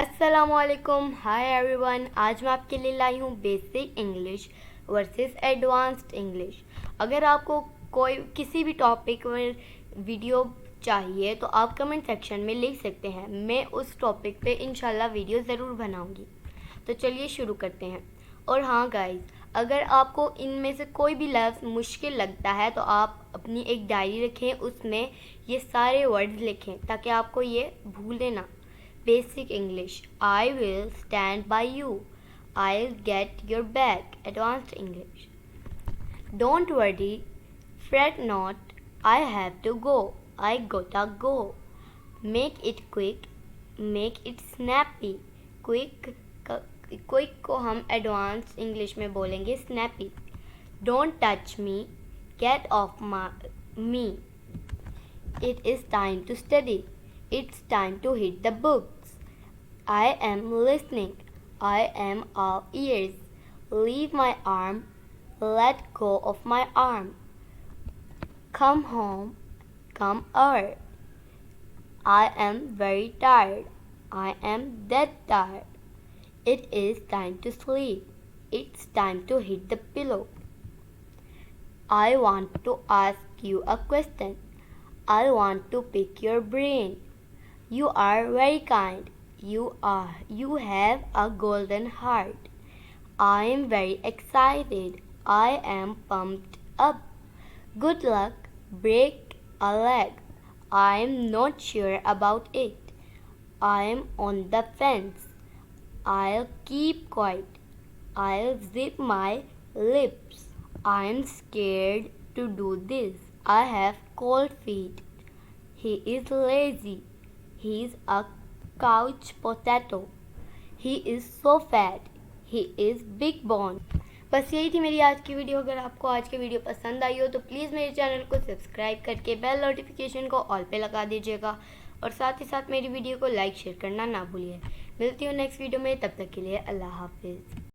अस्सलामुअलैकुम, hi everyone. आज मैं आपके लिए लाई हूँ basic English versus advanced English. अगर आपको कोई किसी भी टॉपिक पर वीडियो चाहिए तो आप कमेंट सेक्शन में लिख सकते हैं। मैं उस टॉपिक पे इंशाल्लाह वीडियो ज़रूर बनाऊँगी। तो चलिए शुरू करते हैं। और हाँ गाइस, अगर आपको इनमें से कोई भी लफ्ज़ मुश्किल लगता है तो आप अपनी एक डायरी रखें, उसमें ये सारे वर्ड्स लिखें ताकि आपको ये भूले ना। Basic English. I will stand by you. I'll get your back. Advanced English. Don't worry. Fret not. I have to go. I gotta go. Make it quick. Make it snappy. Quick को हम advance English में बोलेंगे snappy. Don't touch me. Get off me. It is time to study. It's time to hit the books. I am listening. I am all ears. Leave my arm. Let go of my arm. Come home. Come early. I am very tired. I am dead tired. It is time to sleep. It's time to hit the pillow. I want to ask you a question. I want to pick your brain. You are very kind. You have a golden heart. I am very excited. I am pumped up. Good luck. Break a leg. I am not sure about it. I am on the fence. I'll keep quiet. I'll zip my lips. I am scared to do this. I have cold feet. He is lazy. He is a couch potato. He is so fat. He is big bone. बस यही थी मेरी आज की video. अगर आपको आज की वीडियो पसंद आई हो तो प्लीज़ मेरे चैनल को सब्सक्राइब करके बेल नोटिफिकेशन को ऑल पे लगा दीजिएगा और साथ ही साथ मेरी वीडियो को लाइक शेयर करना ना भूलिए। मिलती हूँ नेक्स्ट वीडियो में, तब तक के लिए अल्लाह हाफिज़।